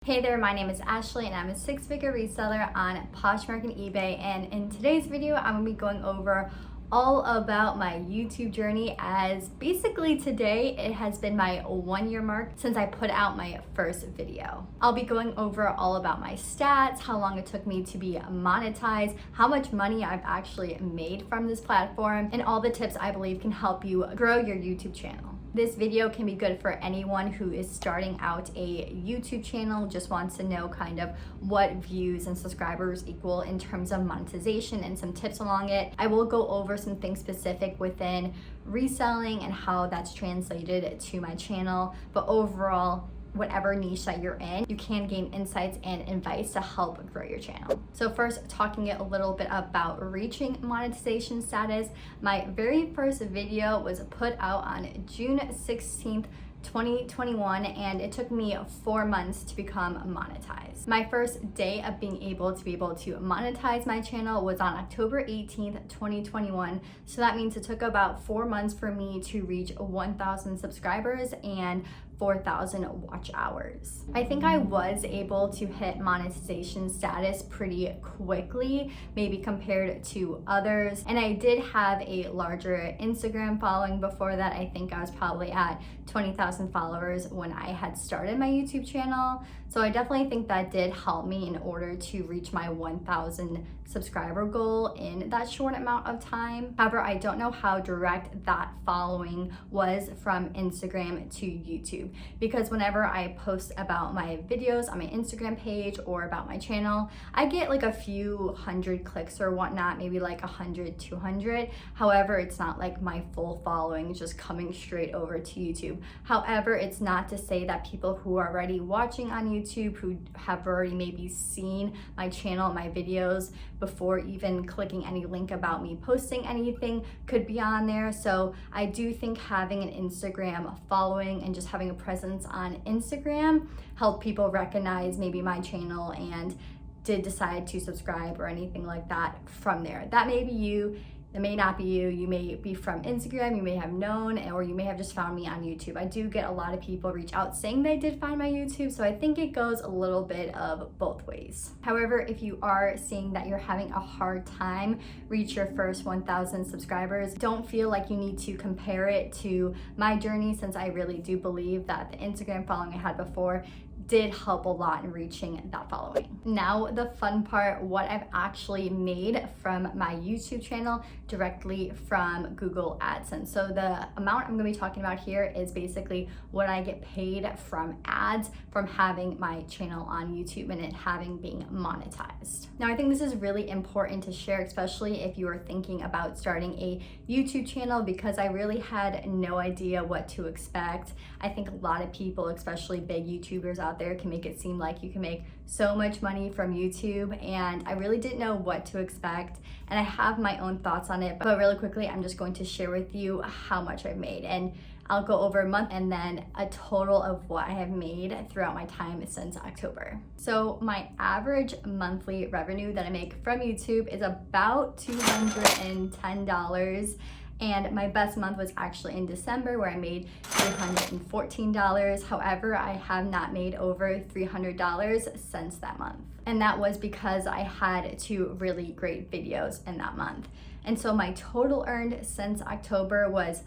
Hey there, my name is Ashley and I'm a six-figure reseller on Poshmark and eBay, and in today's video I'm going to be going over all about my YouTube journey, as basically today it has been my 1-year mark since I put out my first video. I'll be going over all about my stats, how long it took me to be monetized, how much money I've actually made from this platform, and all the tips I believe can help you grow your YouTube channel. This video can be good for anyone who is starting out a YouTube channel, just wants to know kind of what views and subscribers equal in terms of monetization and some tips along it. I will go over some things specific within reselling and how that's translated to my channel, but overall, whatever niche that you're in, you can gain insights and advice to help grow your channel. So first, talking a little bit about reaching monetization status. My very first video was put out on June 16th, 2021, and it took me 4 months to become monetized. My first day of being able to monetize my channel was on October 18th, 2021. So that means it took about 4 months for me to reach 1,000 subscribers and 4,000 watch hours. I think I was able to hit monetization status pretty quickly, maybe compared to others. And I did have a larger Instagram following before that. I think I was probably at 20,000 followers when I had started my YouTube channel. So I definitely think that did help me in order to reach my 1,000 subscriber goal in that short amount of time. However, I don't know how direct that following was from Instagram to YouTube, because whenever I post about my videos on my Instagram page or about my channel, I get like a few hundred clicks or whatnot, maybe like 100, 200. However, it's not like my full following just coming straight over to YouTube. However, it's not to say that people who are already watching on YouTube, who have already maybe seen my channel, my videos, before even clicking any link about me posting anything, could be on there. So I do think having an Instagram following and just having a presence on Instagram help people recognize maybe my channel and did decide to subscribe or anything like that from there. That may be you. It may not be you. You may be from Instagram, you may have known, or you may have just found me on YouTube. I do get a lot of people reach out saying they did find my YouTube, so I think it goes a little bit of both ways. However, if you are seeing that you're having a hard time reach your first 1,000 subscribers, don't feel like you need to compare it to my journey, since I really do believe that the Instagram following I had before did help a lot in reaching that following. Now the fun part, what I've actually made from my YouTube channel directly from Google AdSense. So the amount I'm gonna be talking about here is basically what I get paid from ads from having my channel on YouTube and it being monetized. Now I think this is really important to share, especially if you are thinking about starting a YouTube channel, because I really had no idea what to expect. I think a lot of people, especially big YouTubers out there, can make it seem like you can make so much money from YouTube, and I really didn't know what to expect, and I have my own thoughts on it, but really quickly I'm just going to share with you how much I've made, and I'll go over a month and then a total of what I have made throughout my time since October. So my average monthly revenue that I make from YouTube is about $210. And my best month was actually in December, where I made $314. However, I have not made over $300 since that month. And that was because I had 2 really great videos in that month. And so my total earned since October was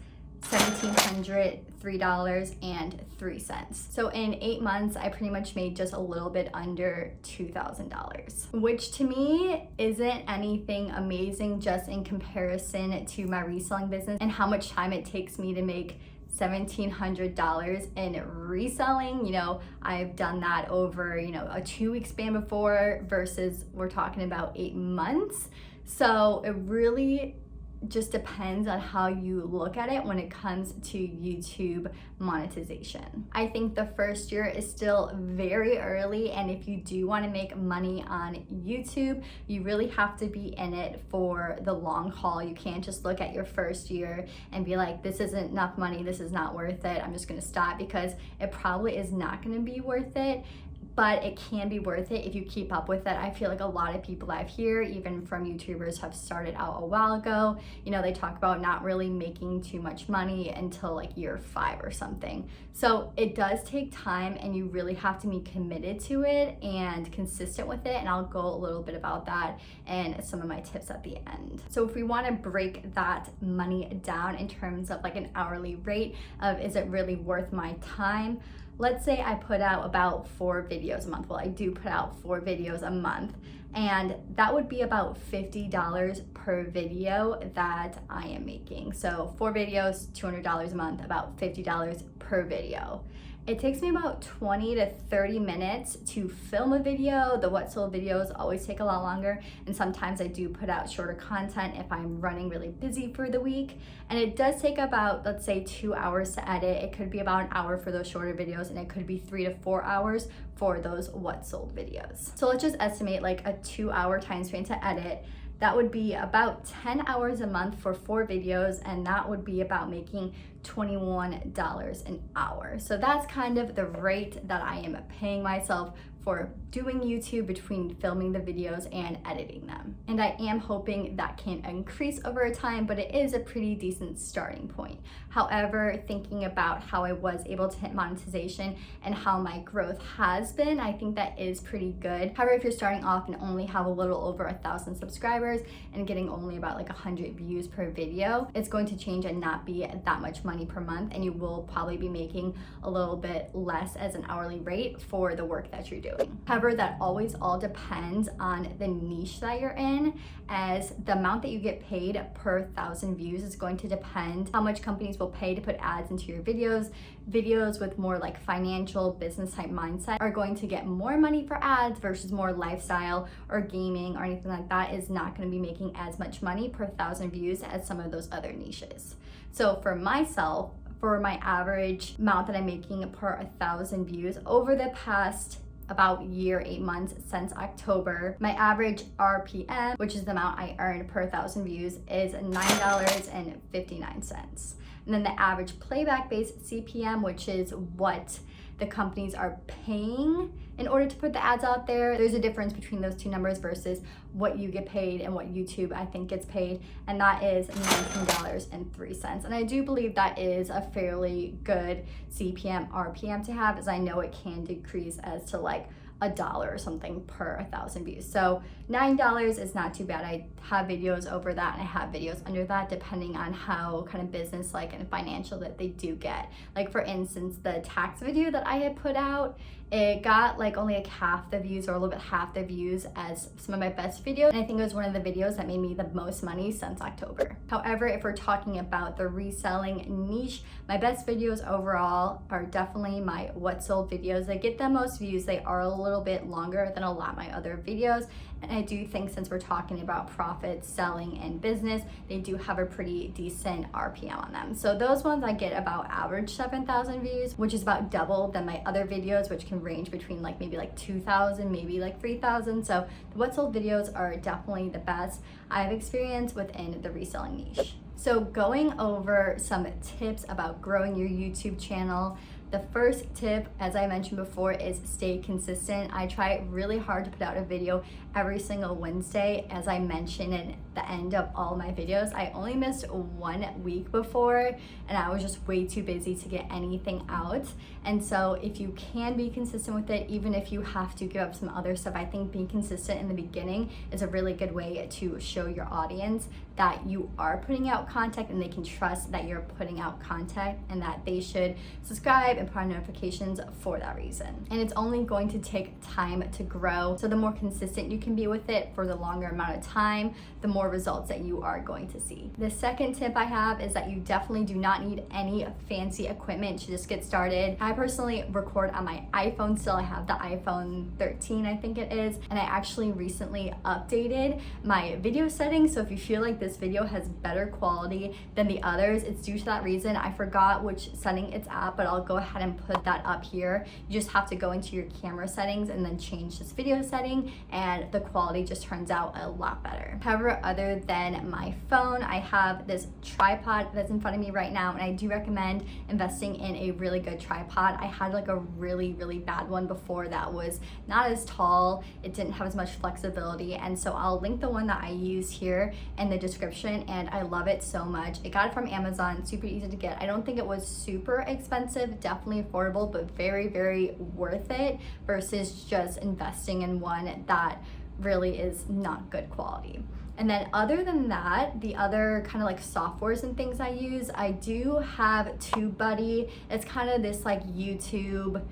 $1,703.03. So in 8 months, I pretty much made just a little bit under $2,000, which to me isn't anything amazing just in comparison to my reselling business and how much time it takes me to make $1,700 in reselling. You know, I've done that over, a 2-week span before versus we're talking about 8 months. So it really just depends on how you look at it when it comes to YouTube monetization. I think the first year is still very early, and if you do want to make money on YouTube, you really have to be in it for the long haul. You can't just look at your first year and be like, this isn't enough money, this is not worth it, I'm just going to stop, because it probably is not going to be worth it. but it can be worth it if you keep up with it. I feel like a lot of people that I've heard, even from YouTubers, have started out a while ago. You know, they talk about not really making too much money until like year 5 or something. So it does take time, and you really have to be committed to it and consistent with it. And I'll go a little bit about that and some of my tips at the end. So if we want to break that money down in terms of like an hourly rate of, is it really worth my time? Let's say I put out about 4 videos a month. Well, I do put out 4 videos a month, and that would be about $50 per video that I am making. So 4 videos, $200 a month, about $50 per video. It takes me about 20 to 30 minutes to film a video. The what sold videos always take a lot longer, and sometimes I do put out shorter content if I'm running really busy for the week. And it does take about, let's say, 2 hours to edit. It could be about an hour for those shorter videos, and it could be 3 to 4 hours for those what sold videos. So let's just estimate like a 2-hour time span to edit. That would be about 10 hours a month for 4 videos, and that would be about making $21 an hour. So that's kind of the rate that I am paying myself for doing YouTube between filming the videos and editing them. And I am hoping that can increase over time, but it is a pretty decent starting point. However, thinking about how I was able to hit monetization and how my growth has been, I think that is pretty good. However, if you're starting off and only have a little over 1,000 subscribers and getting only about like 100 views per video, it's going to change and not be that much money per month, and you will probably be making a little bit less as an hourly rate for the work that you're doing. However, that always all depends on the niche that you're in, as the amount that you get paid per 1,000 views is going to depend how much companies will pay to put ads into your videos. Videos with more like financial business type mindset are going to get more money for ads versus more lifestyle or gaming or anything like that is not going to be making as much money per 1,000 views as some of those other niches. So for myself, for my average amount that I'm making per 1,000 views over the past about year, 8 months since October, my average RPM, which is the amount I earned per 1,000 views, is $9.59. And then the average playback based CPM, which is what the companies are paying in order to put the ads out there. There's a difference between those two numbers versus what you get paid and what YouTube I think gets paid, and that is $19.03. And I do believe that is a fairly good CPM RPM to have, as I know it can decrease as to like $1 or something per 1,000 views. So $9 is not too bad. I have videos over that and I have videos under that, depending on how kind of business like and financial that they do get. Like for instance, the tax video that I had put out, it got like only like half the views or a little bit half the views as some of my best videos. And I think it was one of the videos that made me the most money since October. However, if we're talking about the reselling niche, my best videos overall are definitely my what sold videos. They get the most views. They are a little bit longer than a lot of my other videos. And I do think since we're talking about profits, selling, and business, they do have a pretty decent RPM on them. So those ones I get about average 7,000 views, which is about double than my other videos, which can range between like maybe like 2,000, maybe like 3,000. So the what sold videos are definitely the best I've experienced within the reselling niche. So going over some tips about growing your YouTube channel. The first tip, as I mentioned before, is stay consistent. I try really hard to put out a video every single Wednesday. As I mentioned at the end of all my videos, I only missed 1 week before, and I was just way too busy to get anything out. And so if you can be consistent with it, even if you have to give up some other stuff, I think being consistent in the beginning is a really good way to show your audience that you are putting out content and they can trust that you're putting out content and that they should subscribe and put on notifications for that reason. And it's only going to take time to grow. So the more consistent you can be with it for the longer amount of time, the more results that you are going to see. The second tip I have is that you definitely do not need any fancy equipment to just get started. I personally record on my iPhone still. I have the iPhone 13, I think it is, and I actually recently updated my video settings. So if you feel like this video has better quality than the others, it's due to that reason. I forgot which setting it's at, but I'll go ahead and put that up here. You just have to go into your camera settings and then change this video setting, and the quality just turns out a lot better. However, other than my phone. I have this tripod that's in front of me right now, and I do recommend investing in a really good tripod. I had like a really bad one before that was not as tall. It didn't have as much flexibility, and so I'll link the one that I use here in the description, and I love it so much. I got it from Amazon, super easy to get. I don't think it was super expensive, definitely affordable, but very worth it versus just investing in one that really is not good quality. And then other than that, the other kind of like softwares and things I use, I do have TubeBuddy. It's kind of this like YouTube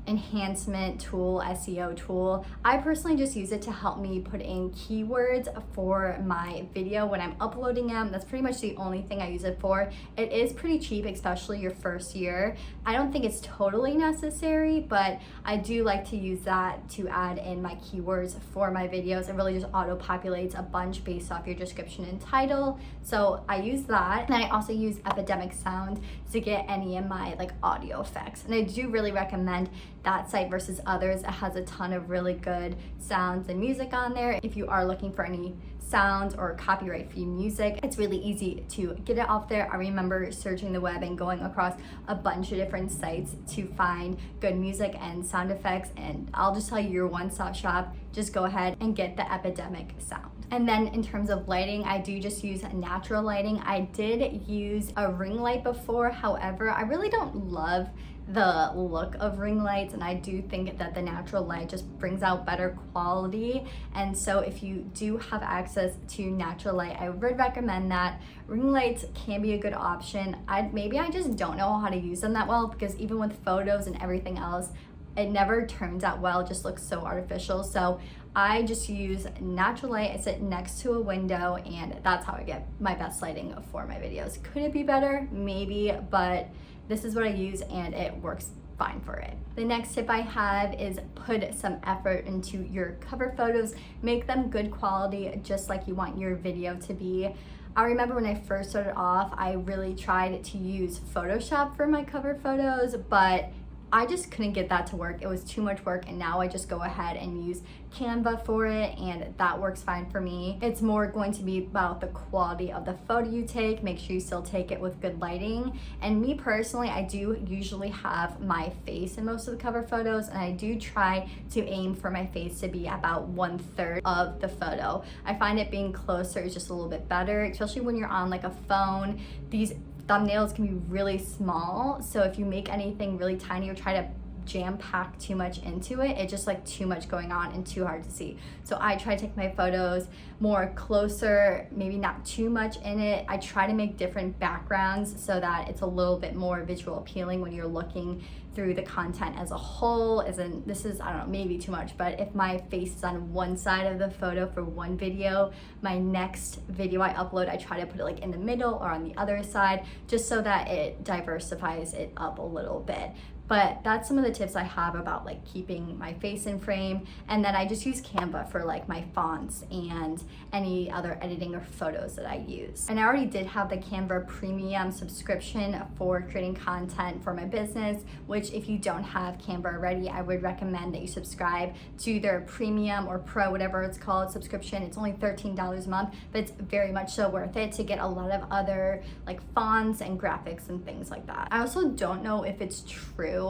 enhancement tool, SEO tool. I personally just use it to help me put in keywords for my video when I'm uploading them. That's pretty much the only thing I use it for. It is pretty cheap, especially your first year. I don't think it's totally necessary, but I do like to use that to add in my keywords for my videos. It really just auto-populates a bunch based off your description and title. So I use that. And I also use Epidemic Sound to get any of my like audio effects. And I do really recommend that site versus others. It has a ton of really good sounds and music on there. If you are looking for any sounds or copyright-free music, it's really easy to get it off there. I remember searching the web and going across a bunch of different sites to find good music and sound effects, and I'll just tell you, your one-stop shop. Just go ahead and get the Epidemic Sound. And then in terms of lighting, I do just use natural lighting. I did use a ring light before, however, I really don't love the look of ring lights, and I do think that the natural light just brings out better quality. And so if you do have access to natural light, I would recommend that. Ring lights can be a good option. Maybe I just don't know how to use them that well, because even with photos and everything else, it never turns out well, it just looks so artificial. So I just use natural light. I sit next to a window, and that's how I get my best lighting for my videos. Could it be better? Maybe, but this is what I use and it works fine for it. The next tip I have is put some effort into your cover photos. Make them good quality, just like you want your video to be. I remember when I first started off, I really tried to use Photoshop for my cover photos, but I just couldn't get that to work. It was too much work, and now I just go ahead and use Canva for it, and that works fine for me. It's more going to be about the quality of the photo you take. Make sure you still take it with good lighting. And me personally, I do usually have my face in most of the cover photos, and I do try to aim for my face to be about 1/3 of the photo. I find it being closer is just a little bit better, especially when you're on like a phone. These thumbnails can be really small, so if you make anything really tiny or try to jam pack too much into it, it's just like too much going on and too hard to see. So I try to take my photos more closer, maybe not too much in it. I try to make different backgrounds so that it's a little bit more visual appealing when you're looking through the content as a whole. This is, I don't know, maybe too much, but if my face is on one side of the photo for one video, my next video I upload, I try to put it like in the middle or on the other side, just so that it diversifies it up a little bit. But that's some of the tips I have about like keeping my face in frame. And then I just use Canva for like my fonts and any other editing or photos that I use. And I already did have the Canva premium subscription for creating content for my business, which if you don't have Canva already, I would recommend that you subscribe to their premium or pro, whatever it's called, subscription. It's only $13 a month, but it's very much so worth it to get a lot of other like fonts and graphics and things like that. I also don't know if it's true,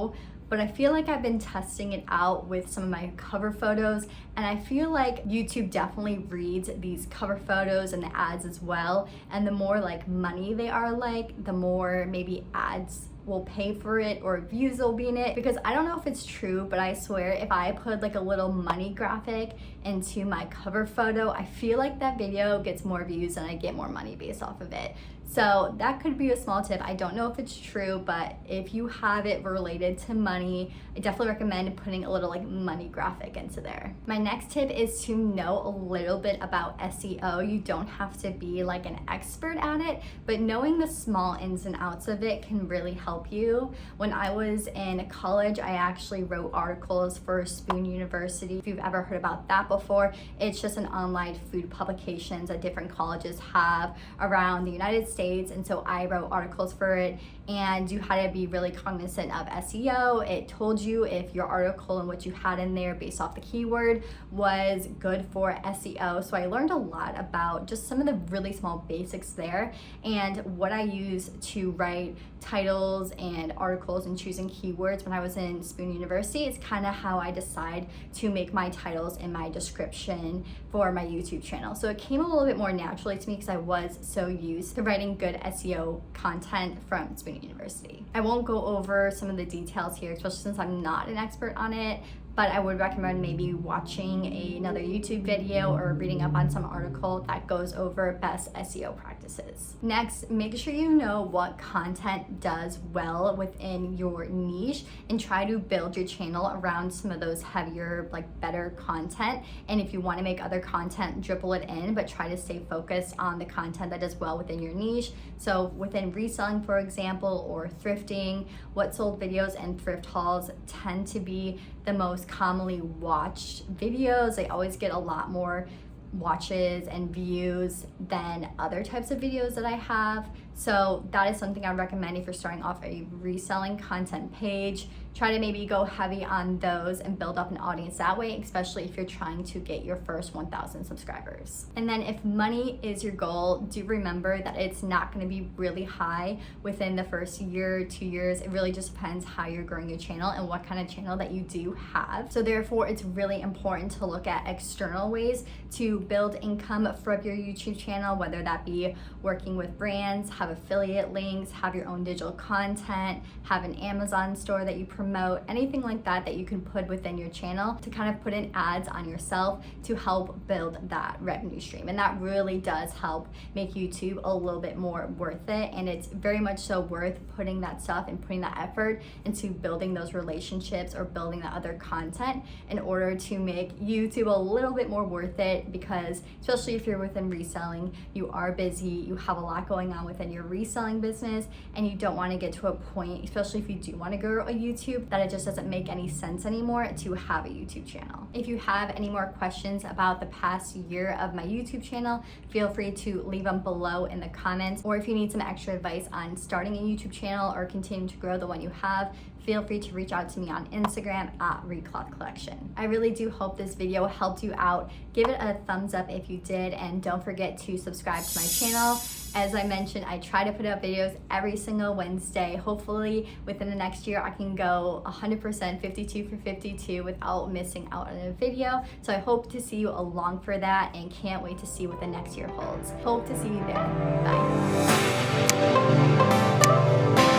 but I feel like I've been testing it out with some of my cover photos, and I feel like YouTube definitely reads these cover photos and the ads as well, and the more like money they are like, the more maybe ads will pay for it or views will be in it. Because I don't know if it's true, but I swear if I put like a little money graphic into my cover photo, I feel like that video gets more views and I get more money based off of it. So that could be a small tip. I don't know if it's true, but if you have it related to money, I definitely recommend putting a little like money graphic into there. My next tip is to know a little bit about SEO. You don't have to be like an expert at it, but knowing the small ins and outs of it can really help you. When I was in college, I actually wrote articles for Spoon University. If you've ever heard about that before, it's just an online food publications that different colleges have around the United States States, and so I wrote articles for it, and you had to be really cognizant of SEO. It told you if your article and what you had in there based off the keyword was good for SEO. So I learned a lot about just some of the really small basics there, and what I use to write titles and articles and choosing keywords when I was in Spoon University is kind of how I decide to make my titles and my description for my YouTube channel. So it came a little bit more naturally to me because I was so used to writing good SEO content from Spoon University. I won't go over some of the details here, especially since I'm not an expert on it, but I would recommend maybe watching another YouTube video or reading up on some article that goes over best SEO practices. Next, make sure you know what content does well within your niche and try to build your channel around some of those heavier, better content. And if you want to make other content, dribble it in, but try to stay focused on the content that does well within your niche. So within reselling, for example, or thrifting, what sold videos and thrift hauls tend to be the most commonly watched videos. They always get a lot more watches and views than other types of videos that I have. So that is something I recommend if you're starting off a reselling content page. Try to maybe go heavy on those and build up an audience that way, especially if you're trying to get your first 1,000 subscribers. And then if money is your goal, do remember that it's not going to be really high within the first year, 2 years. It really just depends how you're growing your channel and what kind of channel that you do have. So therefore, it's really important to look at external ways to build income from your YouTube channel, whether that be working with brands, have affiliate links, have your own digital content, have an Amazon store that you promote, anything like that that you can put within your channel to kind of put in ads on yourself to help build that revenue stream. And that really does help make YouTube a little bit more worth it. And it's very much so worth putting that stuff and putting that effort into building those relationships or building that other content in order to make YouTube a little bit more worth it, because especially if you're within reselling, you are busy, you have a lot going on within your reselling business, and you don't want to get to a point, especially if you do want to grow a YouTube, that it just doesn't make any sense anymore to have a YouTube channel. If you have any more questions about the past year of my YouTube channel, feel free to leave them below in the comments, or if you need some extra advice on starting a YouTube channel or continuing to grow the one you have, feel free to reach out to me on Instagram at ReCloth Collection. I really do hope this video helped you out. Give it a thumbs up if you did, and don't forget to subscribe to my channel. As I mentioned, I try to put out videos every single Wednesday. Hopefully within the next year I can go 100% 52 for 52 without missing out on a video. So I hope to see you along for that, and can't wait to see what the next year holds. Hope to see you there. Bye.